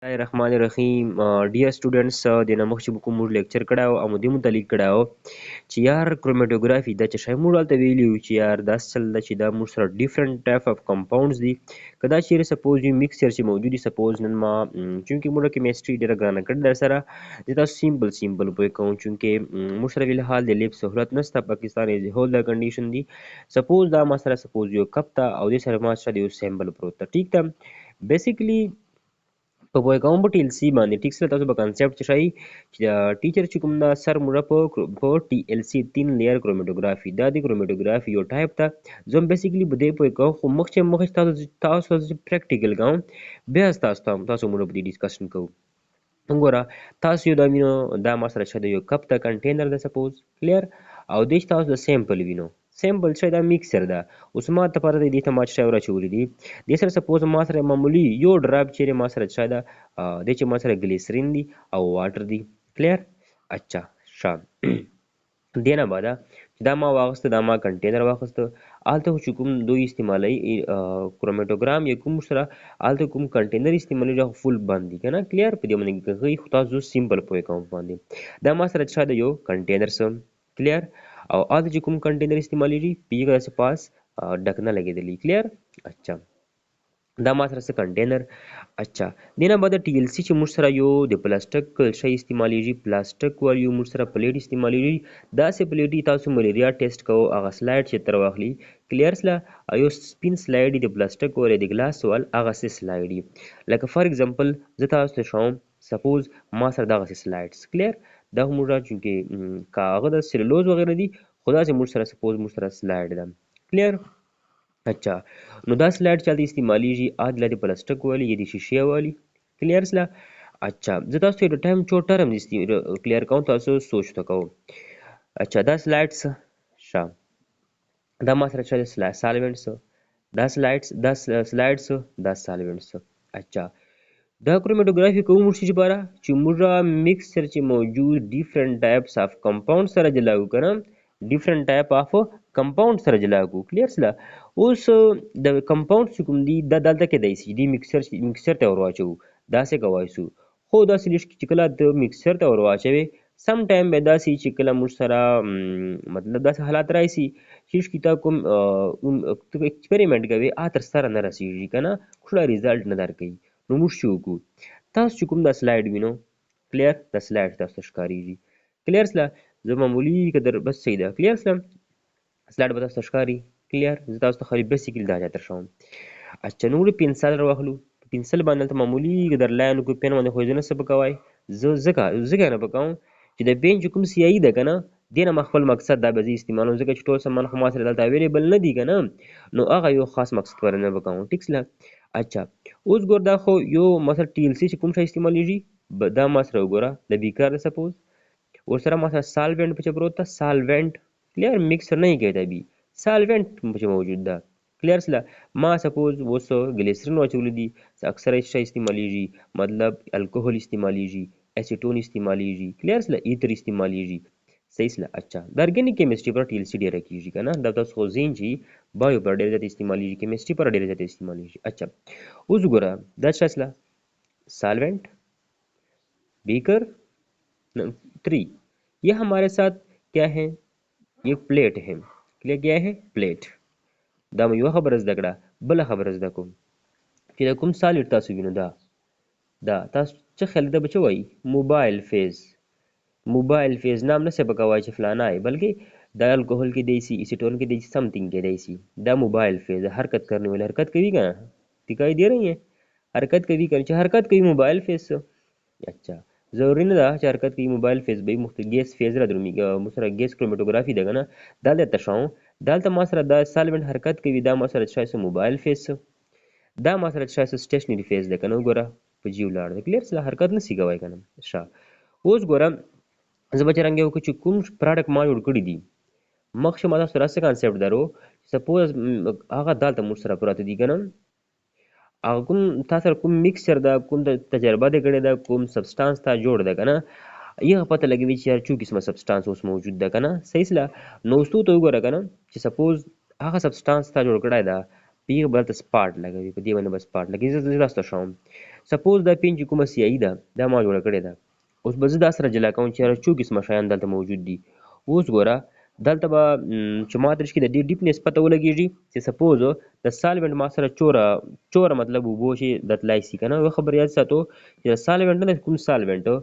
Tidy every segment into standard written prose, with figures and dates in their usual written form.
الرحمن الرحیم ډیر سټوډنټس د نمخ چې کوم موږ لیکچر کړه او مودي متعلق کړه چې یار کروماتوګرافي دا چې شای موږ دلته ویلی وو چې یار دا اصل دا چې دا موږ سره ډیفرنٹ ټایپ اف کمپاونډز دي کدا چې سپوز یو مکسچر چې موجود دي سپوز نن ما چونکه موږ کیمستري ډیره ګرانه کړه در سره دا سیمپل پوي کوم چونکه موږ سره ویل حال د لیب سہولت نشته پاکستان از هول دا کنډیشن دي سپوز دا ما سره سپوز یو کپ تا او د سره ما سره یو سیمبل پروت تا ٹھیک تا بیسیکلی په پوهه کوم په ټي ال سي باندې ټیک سره تاسو به کنسپټ چې شای چې ټیچر چې کوم دا سر موږ په ټي ال سي 3 لیر کروماتوګرافي دا د کروماتوګرافي یو ټایپ ته زم بیسیکلی بده پوهه کوم خو مخ تاسو پریکټیکل کوم بیا تاسو موږ په ډیسکشن کوو وګوره تاسو یو دا وینو دا ما سره چې یو کپ ته کنټینر ده سپوز کلیر او د تاسو د سیمپل وینو سیمپل چې دا میکسر ده اوس ما ته پاره دی ته ما چې را چولې دي د سره سپوز ما سره معمولی یو ډراپ چې ما سره چې دا د چې ما سره ګلیسرین دی او واټر دی کلیر اچھا شام دینه بعد دا ما واغسته دا ما کنټینر واغسته آلته چې کوم دوی استعمالي کروماتوګرام یا کوم سره آلته کوم کنټینر استعمالي جو فول باندې کنه کلیر په دې باندې غي خو تاسو سیمپل پوي کوم باندې دا ما سره چې دا یو کنټینر سم کلیر او آلته چې کوم کنټینر استعمالي پیګه سے پاس ډکنا لګیدلی کلیر اچھا دا ما سره کنټینر اچھا دینه بعد ټي ال سي چې موږ سره یو د پلاستیک شی استعمالیږي پلاستیک ور یو موږ سره پلیټ استعمالیږي دا سه پلیټي تاسو ملیریا ټیسټ کوو هغه سلایډ چې تر واخلي کلیر سلا یو سپین سلایډ د پلاستیک ور د ګلاس وال هغه سه سلایډ لکه فار ایگزامپل زه تاسو ته شوم سپوز ما سره دغه سلایډز کلیر دا موږ چونکه کاغذ د سلولوز وغیرہ دي خدا سے موږ سره سپوز موږ سره سلایډ ده کلیر اچھا نو دا سلایډ چلته استعمالیږي ادله د پلاستیک والی یا د شیشې والی کلیر سلا اچھا زه تاسو ته ټایم چو ټرم کلیر کوم تاسو سوچ تکو اچھا دا سلایډز شام دا ما سره چې سالوینټس دا سلایډز دا سالوینټس اچھا دا کروماتوګرافي کوم ورشي چې بارا چې موږ مکسچر چې موجود ډیفرنٹ ټایپس اف کمپاوند سره جلا وکړم ډیفرنٹ ټایپ اف کمپاوند سره جلا کو کلیر سلا اوس د کمپاوند چې کوم دي دا دلته کې دی سي دي مکسچر ته ورواچو دا څه کوي سو خو دا سلیش چې کله د مکسچر ته ورواچوي سم ټایم به دا سي چې کله موږ سره مطلب دا حالات راځي چې کیتا کوم ایکسپریمنٹ کوي اتر سره نه رسیږي کنه خو ریزلټ نه درکې نو موږ شو کو تاسو چې کوم دا سلایډ وینو کلیر دا سلایډ تاسو ښکاریږي کلیر سلا زه معمولی قدر بس صحیح ده کلیر سلام سلایډ به تاسو ښکاری کلیر زه تاسو ته خالي بیسیکلی دا چا تر شوم اچھا نو پنسل راوخلو پنسل باندې ته معمولی قدر لاین کو پین باندې خو ځنه څه پکوای زه نه پکاوم چې د پین کوم سیای ده کنه دینه مخفل مقصد دا به استعمالو ځکه چې ټول سامان خو ما سره دلته اویلیبل نه دي کنه نو هغه یو خاص مقصد ورنه پکاوم ټیک سلا اچھا اوس ګور دا خو یو مثلا ټی ال سی چې کوم شی استعمالیږي دا ما سره وګوره د بیکار سپوز ورسره ما سره سالوینټ په پروت ده سالوینټ کلیر مکسر نه کېږي بي سالوینټ په موجود ده کلیر سلا ما سپوز وسو ګلیسرین واچول دي اکثر شي استعمالیږي مطلب الکوهول استعمالیږي اسیټون استعمالیږي کلیر سلا ایتر استعمالیږي صحیح سلا اچھا د ارګینیک کیمستري پر ټی ال سی ډیره کیږي کنه دا تاسو زین چی بایو پر ډیره ځات استعمالیږي کیمستري پر ډیره ځات استعمالیږي اچھا اوس ګوره دا څه سلا سالوینټ بیکر 3 ये हमारे साथ क्या है ये प्लेट है क्या है प्लेट دا مې یو خبره زده کړه بل خبره زده کوم چې دا کوم سالډ تاسو وینئ دا تاسو څه خیال ده بچو وای موبایل فیز نام نه څه بکوای چې فلانا ہے بلکہ دا الکوہول کې دیسی ایسیټون کې دیسی سمثینگ کې دیسی دا موبایل فیز حرکت کرنے والی حرکت کوي کنه دکھائی دے رہی ہیں حرکت کوي کنه چې حرکت کوي موبایل فیز اچھا ضروری نه ده چې حرکت کوي موبایل فیز به مختلف گیس فیز را درومي مثلا گیس کروماتوګرافي ده کنه دلته تشاو دلته ما سره د سالوینټ حرکت کوي دا ما سره شایسته موبایل فیز دا ما سره شایسته سټیشنری فیز ده کنه وګوره په جیو لاړ ده کلیر سره حرکت نه سی کوي کنه شا اوس ګوره زه به څنګه وکړم چې کوم پروډکټ ما جوړ کړی دي مخکې ما تاسو سره کانسپټ درو سپوز هغه دلته مو سره پراته دي کنه او کوم تاسو کوم مکسچر دا کوم تجربه دې کړې دا کوم سبسټانس تا جوړ ده کنه یو پته لګوي چې چو قسمه سبسټانس اوس موجود ده کنه صحیح سلا نو ستو ته وګوره کنه چې سپوز هغه سبسټانس تا جوړ کړای دا پیغ بل ته سپاټ لګوي په دې باندې بس سپاټ لګي زه تاسو ته شوم سپوز دا پین چې کومه سیاهي ده دا ما جوړه کړې ده اوس به زه دا سره جلا کوم چې څو قسمه شیان دلته موجود دي اوس ګوره دلته به چې ما درش کې د دې ډیپنس پته ولګېږي چې سپوز د سالوینټ ما سره چوره مطلب اوبو چې د تلای سي که نه یو خبر یاد ساتو چې د سالوینټ نه کوم سالوینټ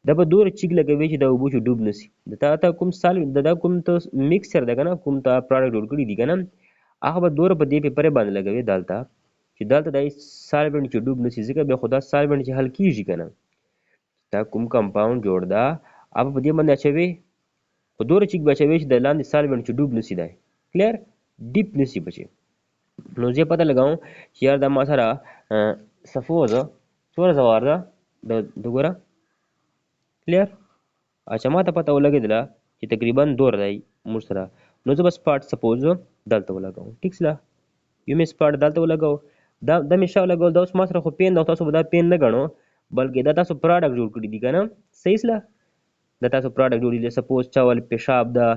دا به دوره چیک لګوي چې د اوبو چې ډوب نسي د تا کوم سالوینټ دا کوم ته میکسچر ده که نه کوم ته پروډکټ جوړ کړي دي که نه هغه به دوره په دې پیپر باندې لګوي دلته چې دلته دا سالوینټ چې ډوب نسي ځکه بیا خو دا سالوینټ چې حل کیږي که نه دا کوم کمپاوند جوړ ده هغه په دې باندې اچوي په دوره چیک به اچوي چې د لاندې سالوینټ چې ډوب نسي دی کلیر ډیپ نسي بچي نو زه پته لګوم چې یار دا ما سره سپوز څومره زوار ده د ګوره کلیر اچھا ما ته پته ولګېدله چې تقریبا دور دی موږ سره نو زه به سپاټ سپوز دلته ولګوم ټیک سله یو مې سپاټ دلته ولګو دا مې شا ولګول دا اوس ما سره خو پین ده تاسو به دا پین نه ګڼو بلکې دا تاسو پروډکټ جوړ کړي دي که نه صحیح سله دا تاسو پروډکټ جوړ دي سپوز چاول پیشاب ده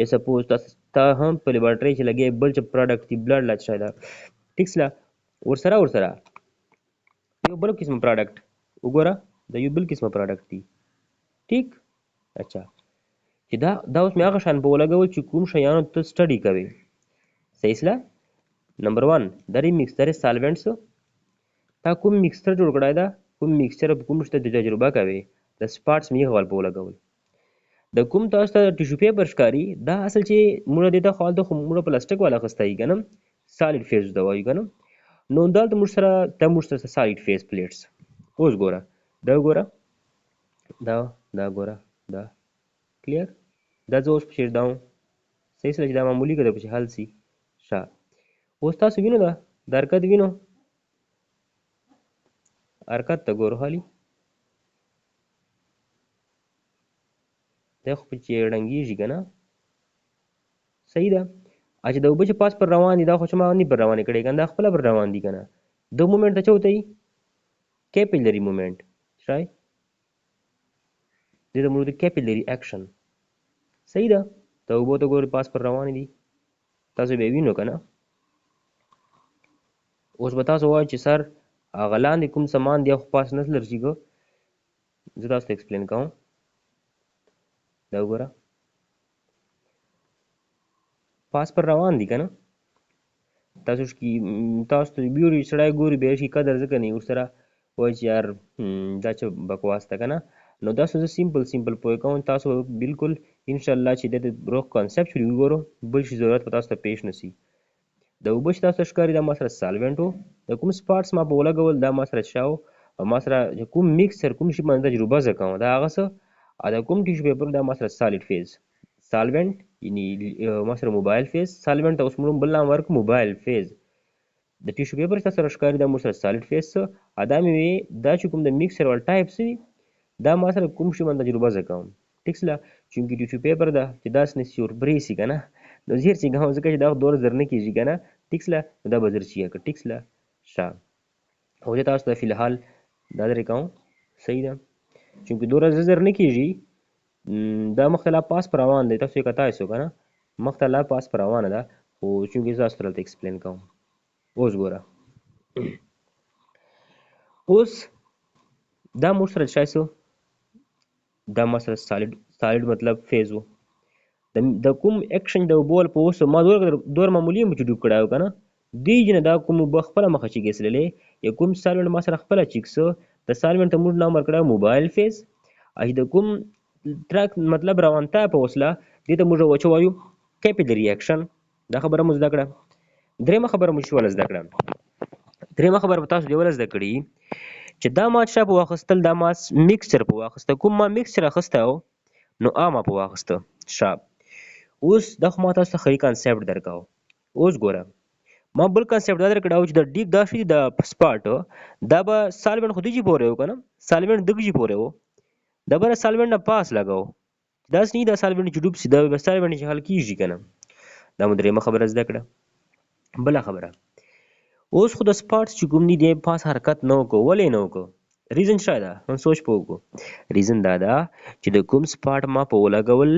یا سپوز تا هم په لیبارټرۍ چې لګې بل چې پروډکټ دي بلډ لا شی ده ټیک سله ورسره یو بل قسم پروډکټ وګوره دا یو بل قسمه پروډکټ دي ټیک اچھا چې دا اوس مې هغه شان په ولګول چې کوم شیانو ته سټډي کوي صحیح سله نمبر 1 درې مکسچر سالوینټس تا کوم مکسچر جوړ کړای دا کوم مکسچر په کوم شته د تجربه کوي د سپاټس مې غوال په ولګول د کوم تاسو ته ټیشو پیپر ښکاري دا اصل چې موږ دې ته خالد خو موږ پلاستیک والا خستای کنه سالډ فیز دا وایو کنه نو دلته موږ سره سالډ فیز پلیټس اوس ګوره دا ګوره دا کلیر دا زه اوس پکې ډاون صحیح سره چې دا معمولي که ده پکې حل سي ښه اوس تاسو وینو دا حرکت وینو حرکت ته ګورو خالي دا خو پکې ړنګېږي که نه صحیح ده چې د اوبه چې پاس پر روان دي دا خو چې ما نه پر روانې کړې که نه دا خپله پر روان دي که نه د مومنټ ته څه ورته وایي کیپیلري مومنټ شای دې ته موږ کیپیلري اکشن صحیح ده د اوبو ته ګورې پاس پر روانې دي تاسو به یې وینو که نه اوس به تاسو وایئ چې سر هغه لاندې کوم سامان دی خو پاس نه لرسېږه زه تاسو ته ایکسپلین کوم دا وګوره پاس پر روان دي که نه تاسو ته ګوري سړی ګوري بیا شي قدر ځکه نه ورسره وایي چې یار دا څه بکواس ده که نه نو دا زه سیمپل پوه کوم تاسو بالکل انشاءالله چې د روغ کانسپچولی وګورو بل شي ضرورت به تاسو ته پیش نه سي د اوبه چې تاسو ته ښکاري دا ما سره سالوینټ و د کوم سپاټس ما په ولګول دا ما سره شا و او ما سره کوم میکسچر کوم شي باندې تجربه زه کوم دا هغه څه او د کوم ټیشو پیپر دا ما سره سالډ فیز سالوینټ یعنی ما سره موبایل فیز سالوینټ ته اوس موږ بل نام ورکړو موبایل فیز د ټیشو پیپر چې تاسو سره ښکاري دا موږ سره سالډ فیز څه دا مې دا چې کوم د میکسچر ول ټایپ څه دي دا ما سره کوم شي باندې تجربه زه کوم ټیک سله چونکې ټیشو پیپر ده چې داسې نه سي وربرېسي که نه نو زیر چې کوم ځکه چې دا دوره زر نه کېږي که نه ټیک سله دا به زر شي که ټیک سله ښه خو زه تاسو ته فلحال دا درې کوم صحیح ده چونکې دوره زر نه کېږي دا مخته لا پاس پر روان دی تاسو یې کتای سو که نه مخته لا پاس پر روانه ده خو چونکې زه تاسو ته دلته ایکسپلین کوم اوس ګوره اوس دا موږ سره شای سو دا ما سره سالډ مطلب فیز و د کوم اکشن د بول په اوسه ما دور معمولی هم چې ډوب کړی و که نه دې نه دا کوم اوبه خپله مخه چې ګیسللې یا کوم سالوینټ ما سره خپله چیک سو د سالوینټ ته موږ نام ورکړی موبایل فیز چې د کوم ټرک مطلب روانتیا په وسله دې ته موږ وچه وایو کیپیلري اکشن دا خبره مو زده کړه درېیمه خبره مو شوله زده کړه درېیمه خبره به تاسو دې وله زده کړي چې دا ما چا په واخیستل دا ما میکسچر په واخیسته کوم ما میکسچر اخیستی و نو ما په واخیسته ښه اوس دا خو ما تاسو ته ښه کانسپټ درکاو اوس ګوره ما بل کانسپټ دا درکړی چې د ډیپ دا شي د سپاټ دا به سالوینټ خو دغې پورې و که نه سالوینټ دغې پورې و دا به سالوینټ نه پاس لګو داسې نه دا سالوینټ چې ډوب سي دا به سالوینټ چې حل کېږي که نه دا مو درېیمه خبره زده کړه بله خبره اوس خو د سپاټس چې کوم دي دی پاس حرکت نه وکړو ولې نه وکړو ریزن شته ده، سوچ په وکړو. ریزن دا ده چې د کوم سپاټ ما په ولګول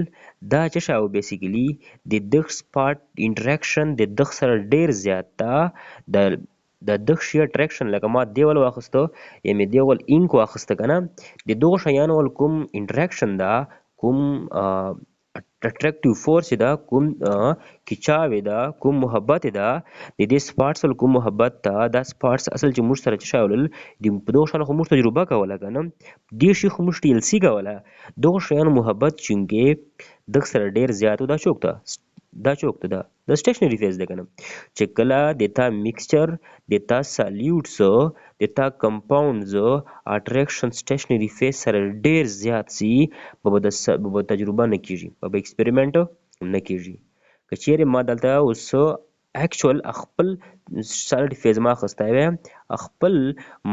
دا څه شی و بیسیکلي د دغه سپاټ انټریکشن د دغه سره ډیر زیات ده. د دغه شي اټریکشن لکه ما دیول واخیسته یا مې دیول اینک واخیسته که نه، د دغو شیانو ول کوم انټریکشن ده، کوم اټریکټیو فورس چې ده، کوم کچاوې ده، کوم محبت ده، د دې سپاټس ول کوم محبت ده، دا سپاټس اصل چې موږ سره څه شی ولل په دغو شیانو خو موږ تجربه کوله که نه، دې شي خو موږ ټي ال سي کوله. دغو شیانو محبت چونکې دغه سره ډېر زیات و، دا څوک ده؟ دا څوک ده؟ دا سټیشنري فیز ده که نه. چې کله د تا میکسچر د تا سالیوټس د تا کمپاونډز اټریکشن سټیشنري فیز سره ډېر زیات سي، به تجربه نه کیږي، به ایکسپریمنټ نه کیږي. که چیرې ما دلته اوس اکچوال خپل سالډ فیز ما اخیستی وی، خپل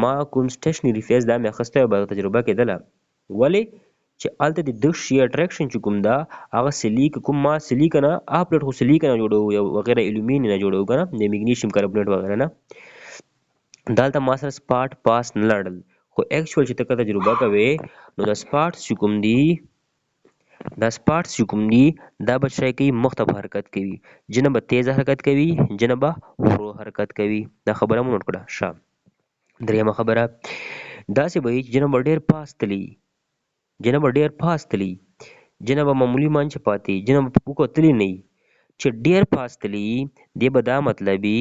ما کوم سټیشنري فیز دا مې اخیستی وی، به تجربه کېدله. ولې چې هلته د دغه شي اټریکشن چې کوم ده هغه سلیک کوم ما سلیک نه پلیټ خو سلیک نه جوړوو یا وغیره الومینیم نه جوړوو که نه، د میګنیشیم کاربونیټ وغیره نه. دلته ما سره سپاټ پاس نه لاړل، خو اکچوال چې ته که تجربه کوې نو دا سپاټس چې کوم دي دا به شی کوي مخ ته به حرکت کوي، جنه به تیزه حرکت کوي، جنه به ورو حرکت کوي. دا خبره مو نوټ کړه. ښه، درېیمه خبره داسې به وي چې جنه به ډېر پاس تلي، جنه به معمولي منچ پاتې، جنه به وکتلي نه وي. چې ډېر پاس تلي دې به دا مطلب وي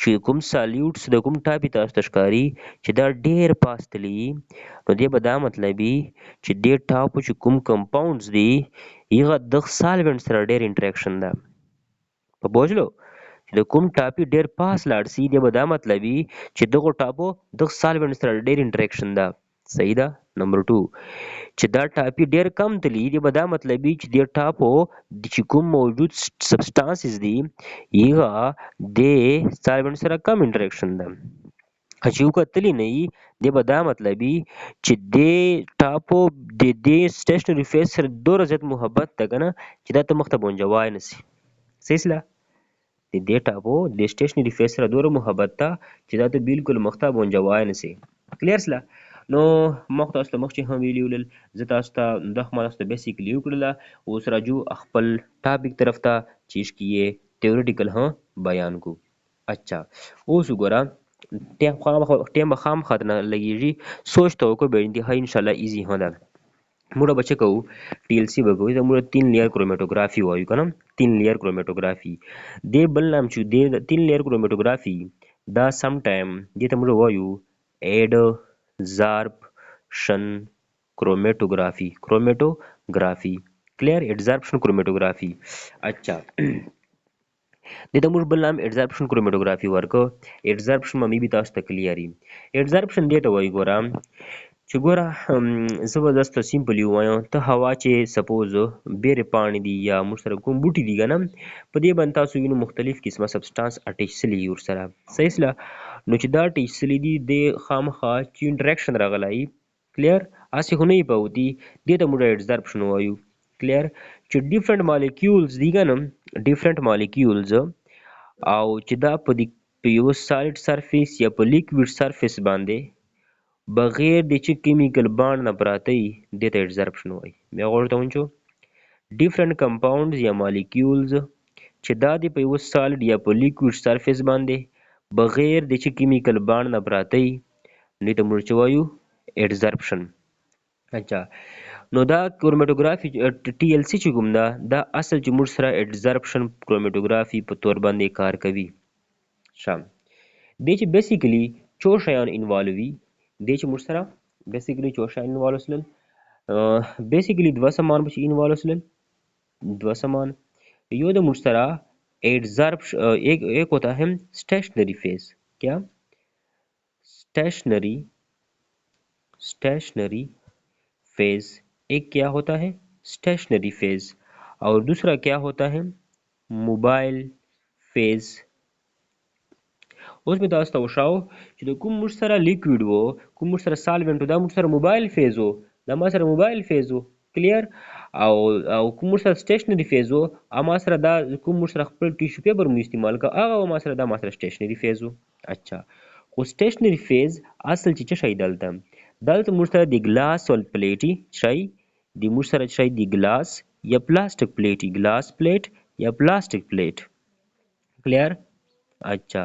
چې کوم سالیوټس د کوم ټاپې تاسو ته ښکاري چې دا ډېر پاس تلي، نو دې به دا مطلب وي چې دې ټاپو چې کوم کمپاونډز دي هغه دغه سالوینټ سره ډېر انټریکشن ده. په پوهېدلو چې د کوم ټاپې ډېر پاس لاړ سي، دې به دا مطلب وي چې دغو ټاپو دغه سالوینټ سره ډېر انټریکشن ده. صحیح ده. نمبر 2 چې دا ټاپې ډېر کم تلي، دې به دا مطلب وي چې دې ټاپو چې کوم موجود سبسټانسز دي هغه د سالوینټ سره کم انټریکشن ده. چې وکتلي نه وي دې به دا مطلب وي چې دې ټاپو د دې سټیشنري فیز سره دومره زیات محبت ده که نه چې دا ته مخ ته بونجوای نه سي. صحیح سله. د دې ټاپو د سټیشنري فیز سره دومره محبت ده چې دا ته بالکل مخ ته بونجوای نه سي. کلیر سله. نو ما خو تاسو ته مخکې هم ویلي ولل، زه تاسو ته دا خو ما تاسو ته بیسیکلي وکړله. اوس راځو خپل ټاپک طرف ته چې اسکی یې تیوریټیکل هم بیان کو. اچھا اوس وګوره، ټیم به خامخا درنه لګېږي، سوچ ته وکړو، به انتهایی انشاءالله ایزي هم ده. موږ به څه کوو؟ ټي ال سی به کوو. موږ 3 لیئر کرومیټوګرافي وایو که نه، 3 لیئر کرومیټوګرافي. دې بل نام چې دې 3 لیئر کرومیټوګرافي دا سم ټایم دې ته موږ وایو ایډزارپشن کرومیټوګرافي. کلیر؟ ایډزارپشن کرومیټوګرافي. اچھا دې ته موږ بل نام ایډزارپشن کرومیټوګرافي ورکو. ایډزارپشن مې بي تاسو ته کلیر وي. ایډزارپشن دې ته وایي ګوره چې ګوره زه به داسې ته سمپلي ووایم، ته هوا چې سپوز بیرې پاڼې دي یا موږ سره کوم بوټي دي که نه، په دې باندې تاسو وینو مختلف قسمه سبسټانس اټیچ سوي وي ورسره. صحیح سله. نو چې دا اټیچ سوي دي د خامخا چې انټریکشن راغلی. کلیر؟ هسې خو نه وي پوتي، دې ته موږ ایډزارپشن وایو. کلیر؟ چې ډیفرنٹ مالیکیولز دي که نه، ډیفرنٹ مالیکیولز او چې دا په یو سالډ سرفیس یا په لیکویډ سرفیس باندې بغیر د چې کیمیکل بانډ نه پراته وي، دې ته ایډزارپشن وایي. بیا غوږ ته ونیسو. ډیفرنٹ کمپاونډز یا مالیکیولز چې دا د په یو سالډ یا په لیکویډ سرفیس باندې بغیر د چې کیمیکل بانډ نه پراته وي، دې ته موږ څه وایو؟ ایډزارپشن. اچھا نو دا کرومیټوګرافي ټي ال سی چې کوم ده، دا اصل چې موږ سره ایډزارپشن کرومیټوګرافي په تور باندې کار کوي. ښه دې چې بیسیکلي څو شیان انوالو وي، دې چې موږ سره بیسیکلي څو شیان انوالو سلل، بیسیکلی 2 سامان به چې انوالو سلل، 2 سامان. یو د موږ سره ایک ہوتا ہے اسٹیشنری فیز. کیا؟ اسٹیشنری فیز. ایک کیا ہوتا ہے؟ اسٹیشنری فیز. اور دوسرا کیا ہوتا ہے؟ موبائل فیز. اوس مې تاسو ته وښاو چې د کوم موږ سره لیکویډ و، کوم موږ سره سالوینټ و، دا موږ سره موبایل فیز و، دا ما سره موبایل فیز و. کلیر؟ او کوم موږ سره سټیشنري فیز و، ما سره دا کوم موږ سره خپل ټیشو پیپر مو استعمال کړ، هغه ما سره دا ما سره سټیشنري فیز و. اچھا خو سټیشنري فیز اصل چې څه شی دلته دلته موږ سره د ګلاس ول پلیټي شی د موږ سره شی د ګلاس یا پلاستیک پلیټي ګلاس پلیټ یا پلاستیک پلیټ کلیر اچھا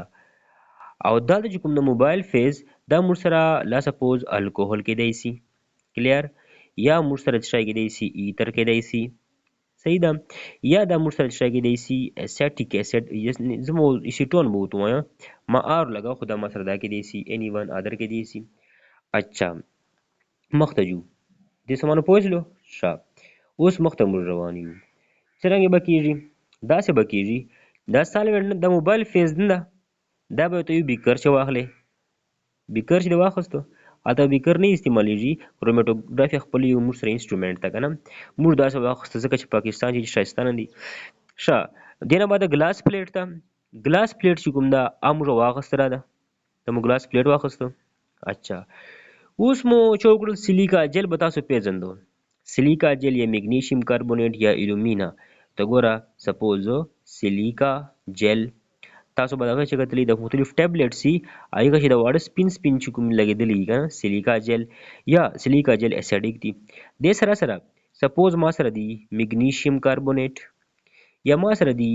او دلته چې کوم د موبایل فیز دا موږ سره لا سپوز الکوهول کېدای شي کلیر یا موږ سره شی کېدای شي ایتر کېدای شي صحیح ده یا دا موږ سره شی کېدای شي اسیټیک اسید زه مو ایسیټون به ورته وایم ما آر لګاو خو دا ما سره دا کېدای شي اني ون ادر کېدای شي اچھا مخته ځو دې سمانه پوه ښه اوس مخته موږ روان یو څرنګه به کېږي داسې به کېږي دا سالوینټ د موبایل فیز نه ده دا به ته یو بیکر چې واخلې بیکر چې دې واخیستو هلته بیکر نه استعمالیږي کروماتوګرافي خپل یو موږ سره انسټرومنټ ده که نه موږ داسې واخیسته ځکه چې پاکستان چې ښایسته نه دي ښه دې نه بعده ګلاس پلیټ ته ګلاس پلیټ چې کوم ده هغه موږ واخیسته را ده ته مو ګلاس پلیټ واخیسته اچھا اوس مو چې وکړل سیلیکا جل به تاسو پیژندو سیلیکا جل یا میګنیشیم کاربونیټ یا الومینا ته ګوره سپوز سیلیکا جل تاسو به دغه چې کتلی د مختلف ټابلیټ سي هغه چې د واړه سپین سپین چې کوم لګېدلی که نه سیلیکا جل یا سیلیکا جل اسیډیک دي دې سره سره سپوز ما سره دی میګنیشیم کاربونیټ یا ما سره دی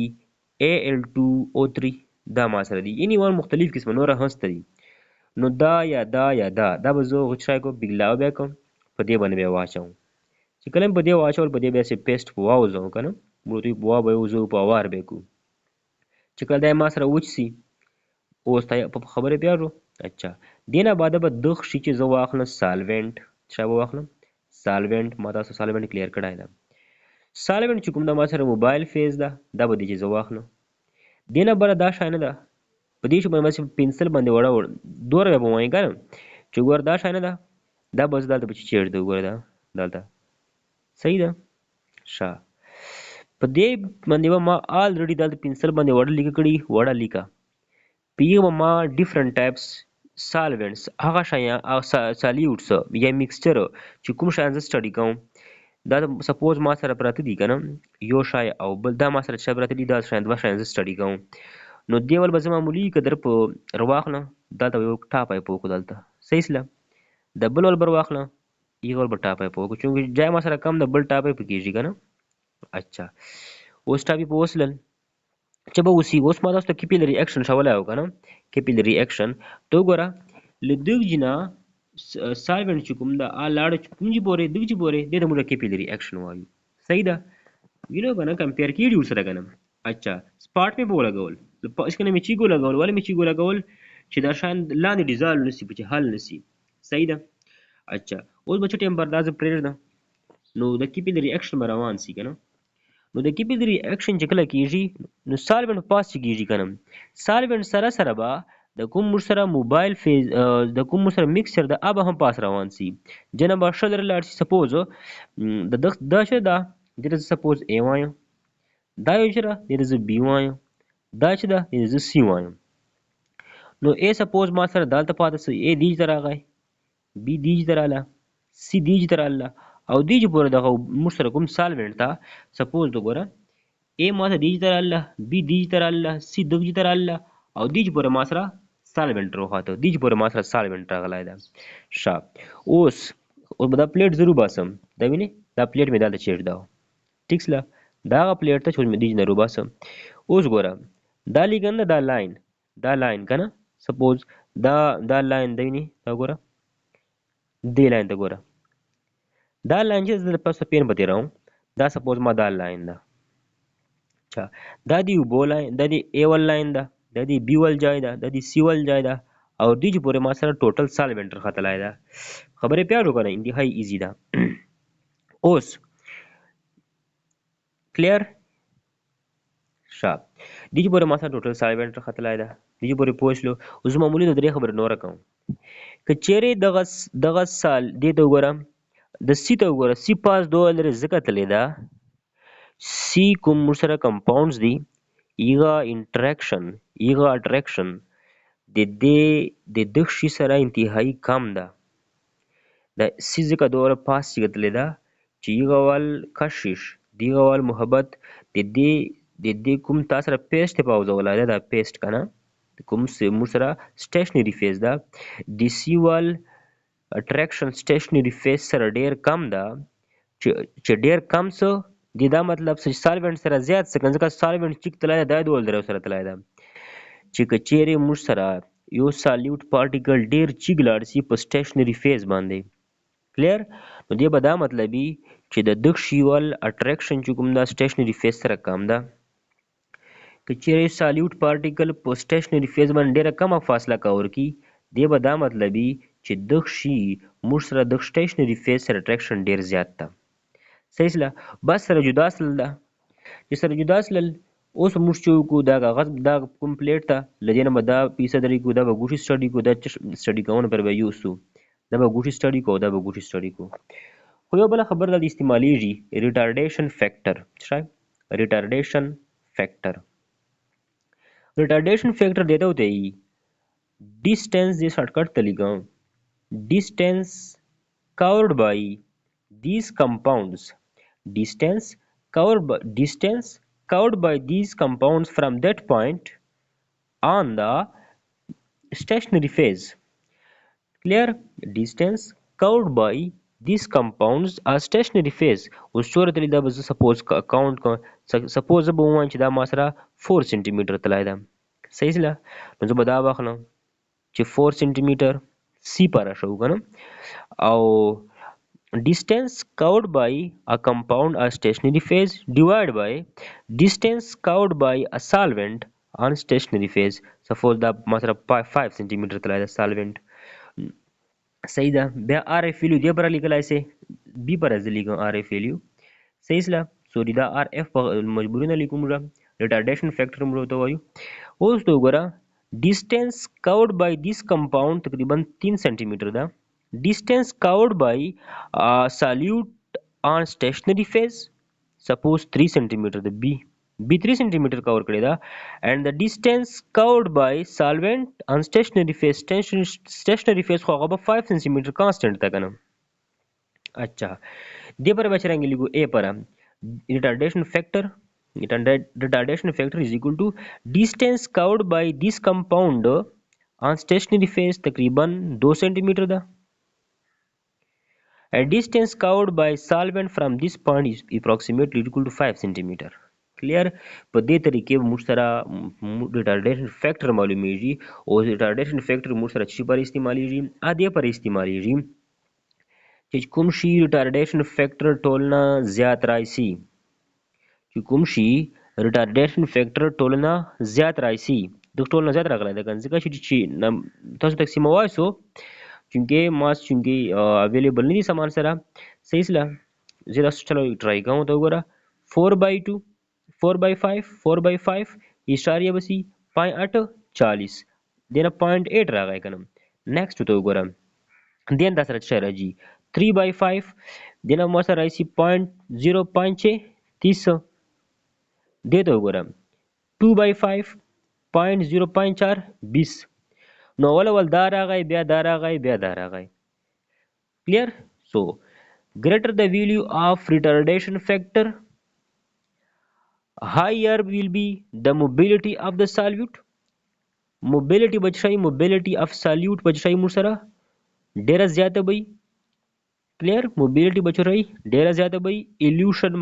Al2O3 دا ما سره دی یعنی ور مختلف قسمه نور هسته دي نو دا یا دا یا دا به زه غوښتای کوم بګلاو بیا کوم په دې باندې بیا واچوم چې کله په دې واچول په دې بیا سې پیسټ په واوځم که نه موږ دوی په وا به وځو په وار به کو چې کله دا ما سره وچ سي اوس ته په خبرې پیاژو اچھا دې نه بعده به دغ شي چې زه واخلم سالوینټ چا به واخلم سالوینټ ما تاسو سالوینټ کلیر کړی ده سالوینټ چې کوم د ما سره موبایل فیز ده دا به دې چې زه واخلم دې نه بله دا شی نه ده په دې چې باندې پنسل باندې وړه دوره به وایي که نه چې ګوره دا شی نه ده دا به زه دلته به چې چېږدو ګوره دا دلته صحیح ده ښه په دې باندې به ما آلریډي دلته پنسل باندې وړه لیکه کړي وړه لیکه په یې به ما ډیفرنٹ ټایپس سالوینټس هغه شیان سالیوټس یا میکسچر چې کوم شیان زه سټډي کوم دا سپوز ما سره پراته دي که نه یو شی او بل دا ما سره چې پراته دي دا شیان دوه شیان زه سټډي کوم نو دې ول به زه معمولي که در په رواخلم دلته به یو ټاپی په وکړو دلته صحیح سله د بل ول به رواخلم یې ول به ټاپی په وکړو چونکې جای ما سره کم د بل ټاپی په کېږي که نه اچھا اوس ټاپي په وسلل چې به وسي اوس ما تاسو ته کیپیلري اکشن ښولی و که نه کیپیلري اکشن ته وګوره له دغه نه سالوینټ چې کوم ده لاړه چې کوم جي پورې دغه جي پورې دې ته موږ کیپیلري اکشن وایو صحیح ده وینو که نه کمپیر کېږي ورسره که نه اچھا سپاټ مې به ولګول اس کنه مې چیګو لګول ولې مې چیګو لګول چې دا شان لاندې ډیزالو نسی په چې حل نسی صحیح ده اچھا اوس به چې ټیم بردازه پرېږده نو د کیپیلري اکشن به روان سي که نه نو د کیپیلري اکشن چې کله کېږي نو سالوینټ پاس چې کېږي که نه سالوینټ سره سره به د کوم موږ سره موبایل فیز د کوم موږ سره میکسچر ده هغه به هم پاس روان سي جنه به ښه لرې لاړ شي سپوز دا څه ده دې ته سپوز ا وایم دا یو چې ده دې ته زه بي وایم دا چې ده دې زه سی وایم نو ا سپوز ما سره دلته پاته سي ا دیج ته راغی بي دیج ته راله سی دیج ته راله او دیج پورې دغه موږ سره کوم سالوینټ ته سپوز د ګوره ا ما ته دیج ته راله بي دیج ته راله سی دغه ته راله او دیج پورې ما سره سالوینټ راخواته دیج پورې ما سره سالوینټ راغلی ده ښه اوس به دا پلیټ زه روباسم دا وینې دا پلیټ مې دلته چېږداو ټیک سله دا هغه پلیټ ته چې مې دیج نه روباسم اوس ګوره دا لیکن دا لاین که نه سپوز دا لاین دی وینې دا ګوره دې لاین ته ګوره دا لاین چې زه پس پین په تېروم دا سپوز ما دا لاین ده اچھا دا دی اوبو لاین دا دی ا ول لاین ده دا دی بي ول جای ده دا دی سی ول جای ده او دې چې پورې ما سره ټوټل سالوینټ راختلی ده خبرې پیاړو که نه انتهایی ایزي ده اوس کلیر ښه دې چې پورې ما سره ټوټل سالوینټ راختلی ده دې چې پورې پوه شلو اوس معمولي د درې خبرې نوره کوم که چیرې دغه سال دې ته وګوره د سی ته وګوره سی پاس دوه لرې ځکه تللی ده سی کوم موږ سره کمپاونډز دي هغه اټریکشن د دغ شي سره انتهایی کم ده د سی ځکه دوره پاس چې تللی ده چې هغه ول کشش دغه ول محبت د دې کوم تا سره پیسټ په اوځولی ده دا پیسټ که نه کوم موږ سره سټیشنري فیز ده د سی ول اټریکشن سټیشنری فیز سره ډیر کم ده چې ډیر کم څه دی دا مطلب چې سالوینټ سره زیات څه ځکه سالوینټ چې تلای دا ډول درو سره تلای دا چې کچېرې موږ سره یو سالیوټ پارټیکل ډیر چیګ لاړ شي په سټیشنری فیز باندې کلیر نو دی به دا مطلبي چې د دغ شیول اټریکشن چې کوم دا سټیشنری فیز سره کم ده کچېرې سالیوټ پارټیکل په سټیشنری فیز باندې ډیره کمه فاصله کور کی دی به دا مطلبي چې دغ شي موږ سره د سټیشنری فیز سره اټریکشن ډیر زیات ده صحیح سله بس سره جدا سل ده چې سره جدا سل اوس موږ چې کو دا کاغذ دا کمپلیټ ته لدینه مدا پیسه درې کو دا به ګوشي سټډي کو دا سټډي کوونه پر به یوسو دا به ګوشي سټډي کو دا به ګوشي سټډي کو خو یو بل خبر د استعمالیږي ریټارډیشن فیکٹر څه ریټارډیشن فیکٹر ریټارډیشن فیکٹر دیتا ہوتا ہے distance دے شارٹ کٹ تلیگا distance covered by these compounds distance covered by these compounds from that point on the stationary phase clear distance covered by these compounds are stationary phase اوس صورت لیدا به سپوز اکاونٹ کو سپوز به وان چې دا ما سره 4 سنټي میټر تلای دا صحیح سره نو زه به دا واخلم چې 4 سنټي میټر سی پر شو کنه او distance covered by a compound or stationary phase divided by distance covered by a solvent on stationary phase suppose دا ما سره 5 سنټي میټر تلای دا solvent صحیح ده بیا آر اف ویلیو دی پر لیکلای سي بی پر از لیکم آر اف ویلیو صحیح سلا سوري دا آر اف مجبوری نه لیکم را ریټارډیشن فیکٹر موږ ته وایو اوس تو ګره ډیسټنس کورډ بای دیس کمپاوند تقریبا 3 سنټي میټر ده ډیسټنس کورډ بای ساليوټ آن سټیشنری فیز سپوز 3 سنټي میټر ده بی 3 سنټي میټر کور کړی دا and the distance covered by solvent on stationary phase خو هغه 5 سنټي میټر کانسټنټ تا کنه اچھا دې پر بچرانګ لیکو اے پر retardation factor is equal to distance covered by this compound on stationary phase تقریبا 2 سنټي میټر ده and distance covered by solvent from this point is approximately equal to 5 centimeter clear په دې طریقې موږ سره ریټارډیشن فیکٹر معلومیږي او ریټارډیشن فیکٹر موږ سره چې پر استعمالیږي ا دې پر استعمالیږي چې کوم شي ریټارډیشن فیکٹر ټولنه زیات راځي چې کوم شي ریټارډیشن فیکٹر ټولنه زیات راځي د ټولنه زیات راغلی د ځکه چې تاسو تقسیم وایسو چونکه ماس چونکه اویلیبل نه دي سامان سره صحیح سره زه تاسو چلو ټرای کوم ته وګوره 4/2 4/5 اشاریه بسی 0.8 دینه 0.8 راغی کنم نیکسٹ ته وګورم دین دا سره چا راځي 3/5 دینه مو سره راځي 0.0.6 دته وګورم 2/5 0.04 20 نو ول دا راغی بیا دا راغی بیا دا راغی clear so greater the value of retardation factor higher will be the mobility of the solute mobility بچای mobility of solute بچای مو سره ډیره زیاته وي clear mobility بچای ډیره زیاته وي illusion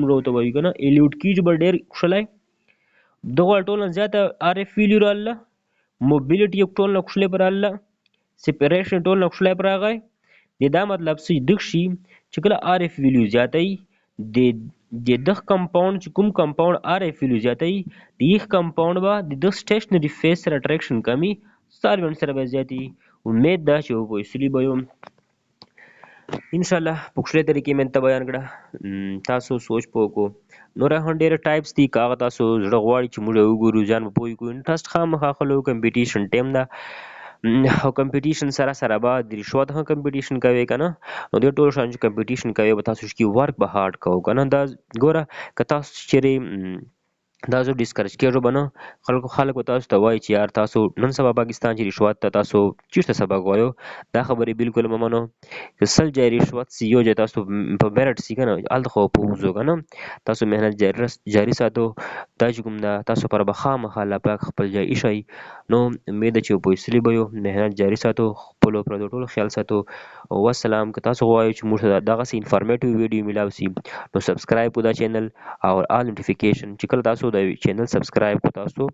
مو ته وایي کنه elute کیج بر ډیر خلای دغه ټول زیاته ار اف ویلیو الله mobility یو ټول نقشله پر الله separation ټول نقشله پر راغی دا مطلب چې دغ شي چې کله ار اف ویلیو زیاتای د دغ کمپاوند چې کوم کمپاوند ار اف ویلیو زیاتای د یو کمپاوند با د سټیشنری فیز سره اټریکشن کمی سالوینټ سره به زیاتی امید ده چې وو اصلي به ان شاء الله پښتو طریقې من ته بیان کړه تاسو سوچ پوکو نور هم ډېر ټایپس دي کاغه تاسو زړه غواړي چې موږ وګورو ځان په پوي کو انټرست خامخا خلو کمپټیشن ټیم ده او کمپټیشن سره به د رشوت هم کمپټیشن کوي کنه نو د ټول شان کمپټیشن کوي به تاسو چې ورک به هارد کوو کنه دا ګوره که تاسو چیرې تاسو ډیسکرج کېږو به نه خلک به تاسو ته وایي چې یار تاسو نن سبا پاکستان چې رشوت ته تاسو چیرته سبق وایو دا خبرې بالکل مه منو که سل ځای رشوت سي یو ځای تاسو په میرټ سي که نه هلته خو په وځو که نه تاسو محنت جاري ساتو دا چې کوم ده تاسو پر به خامخا الله پاک خپل ځای ایښی نو امید ده چې وپوهېدلي به یو محنت جاري ساتو خپلو پردو ټولو خیال ساتو والسلام که تاسو غواړئ چې موږ ته دغسې انفارمیټیو ویډیو میلاو سي نو سبسکرایب کو دا چینل او آل نوټیفیکیشن چې کله تاسو د چینل سبسکرایب کو تاسو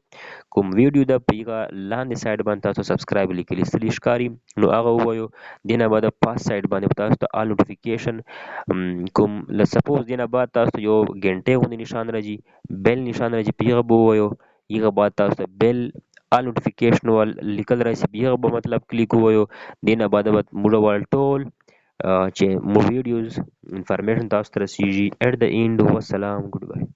کوم ویډیو د پیغه لاندې سایډ باندې تاسو سبسکرایب لیکلی ستلی ښکاري نو هغه ووایو دینه بعد پاس سایډ باندې تاسو ته آل نوټیفیکیشن کوم سپوز دینه بعد تاسو یو غنټه غوندې نشان راځي بیل نشان راځي پیغه به ووایو یغه بعد تاسو ته بیل آل نوټیفیکیشن ول لیکل راځي پیغه به مطلب کلیک ووایو دینه بعد موږ ول ټول چې مو ویډیوز انفارمیشن تاسو ته رسیږي. At the end والسلام. Goodbye.